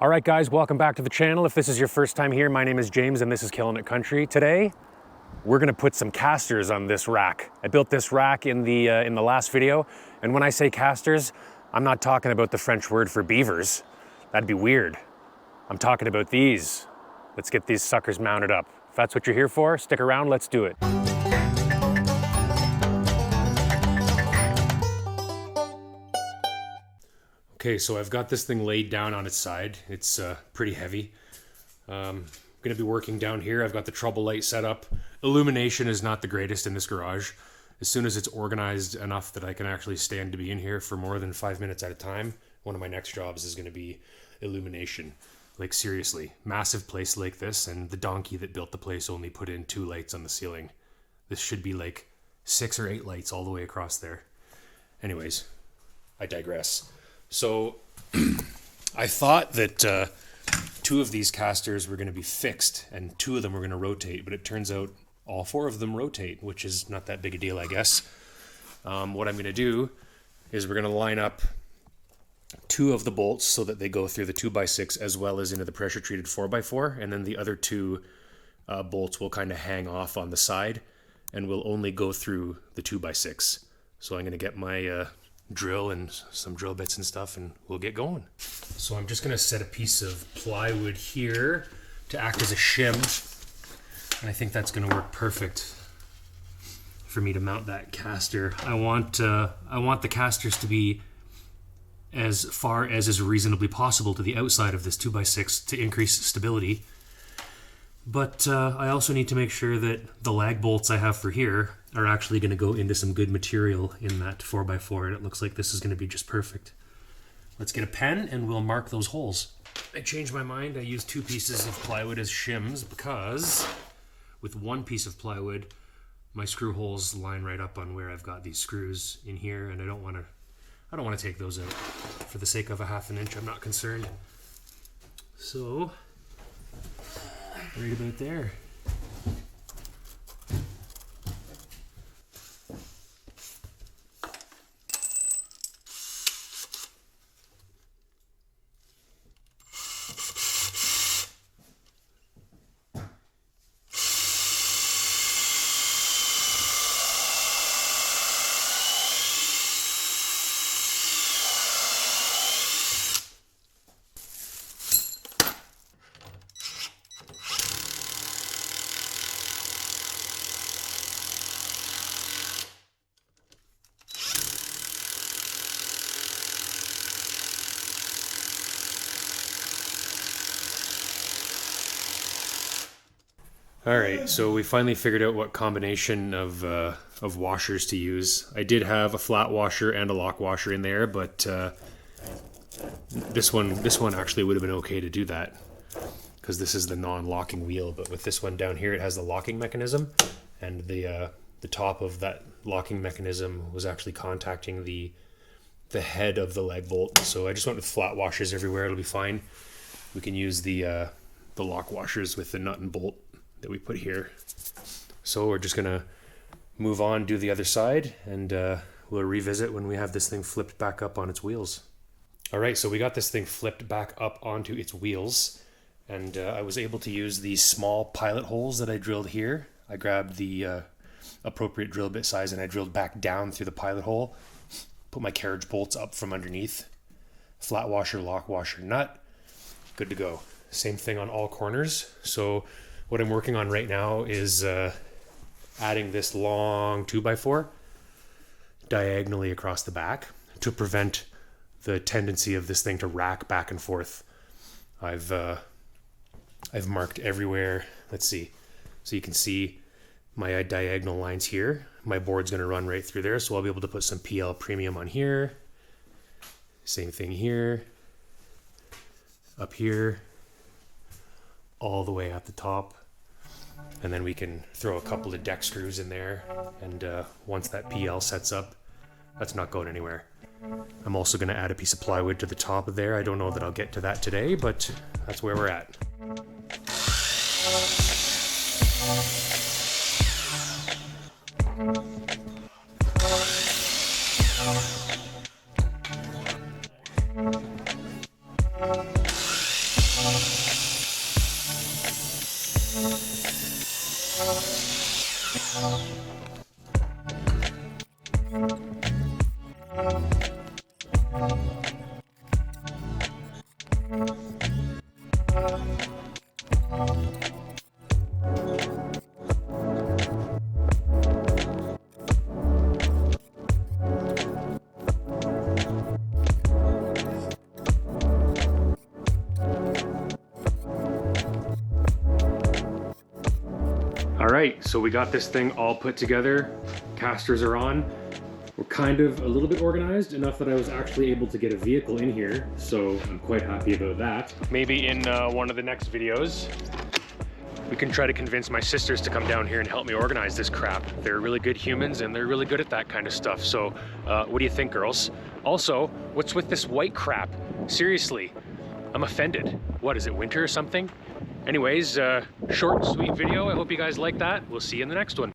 All right, guys, welcome back to the channel. If this is your first time here, my name is James and this is Killing It Country. Today, we're gonna put some casters on this rack. I built this rack in the last video, and when I say casters, I'm not talking about the French word for beavers. That'd be weird. I'm talking about these. Let's get these suckers mounted up. If that's what you're here for, stick around, let's do it. Okay, so I've got this thing laid down on its side. It's pretty heavy. I'm gonna be working down here. I've got the trouble light set up. Illumination is not the greatest in this garage. As soon as it's organized enough that I can actually stand to be in here for more than 5 minutes at a time, one of my next jobs is gonna be illumination. Like seriously, massive place like this, and the donkey that built the place only put in 2 lights on the ceiling. This should be like 6 or 8 lights all the way across there. Anyways, I digress. So I thought that 2 of these casters were going to be fixed and 2 of them were going to rotate, but it turns out all 4 of them rotate, which is not that big a deal, I guess. What I'm going to do is we're going to line up 2 of the bolts so that they go through the 2x6 as well as into the pressure treated 4x4, and then the other 2 bolts will kind of hang off on the side and will only go through the 2x6. So I'm going to get my drill and some drill bits and stuff and we'll get going. So I'm just going to set a piece of plywood here to act as a shim, and I think that's going to work perfect for me to mount that caster. I want the casters to be as far as is reasonably possible to the outside of this 2x6 to increase stability, but I also need to make sure that the lag bolts I have for here are actually going to go into some good material in that 4x4, and it looks like this is going to be just perfect. Let's get a pen and we'll mark those holes. I changed my mind. I used 2 pieces of plywood as shims because with 1 piece of plywood, my screw holes line right up on where I've got these screws in here, and I don't want to take those out. For the sake of a 1/2 inch, I'm not concerned. So, right about there. Alright, so we finally figured out what combination of washers to use. I did have a flat washer and a lock washer in there, but this one actually would have been okay to do that because this is the non-locking wheel, but with this one down here it has the locking mechanism, and the top of that locking mechanism was actually contacting the head of the lag bolt. So I just went with flat washers everywhere. It'll be fine. We can use the lock washers with the nut and bolt that we put here. So we're just gonna move on, do the other side, and we'll revisit when we have this thing flipped back up on its wheels. All right, so we got this thing flipped back up onto its wheels, and I was able to use these small pilot holes that I drilled here. I grabbed the appropriate drill bit size and I drilled back down through the pilot hole, put my carriage bolts up from underneath, flat washer, lock washer, nut, good to go. Same thing on all corners. So what I'm working on right now is adding this long 2x4 diagonally across the back to prevent the tendency of this thing to rack back and forth. I've marked everywhere. Let's see. So you can see my diagonal lines here. My board's going to run right through there, so I'll be able to put some PL premium on here. Same thing here. Up here. All the way at the top, and then we can throw a couple of deck screws in there, and once that PL sets up, that's not going anywhere. I'm also going to add a piece of plywood to the top of there. I don't know that I'll get to that today, but that's where we're at. All right, so we got this thing all put together. Castors are on. We're kind of a little bit organized, enough that I was actually able to get a vehicle in here, so I'm quite happy about that. Maybe in one of the next videos, we can try to convince my sisters to come down here and help me organize this crap. They're really good humans and they're really good at that kind of stuff. So what do you think, girls? Also, what's with this white crap? Seriously, I'm offended. What, is it winter or something? Anyways, short and sweet video. I hope you guys like that. We'll see you in the next one.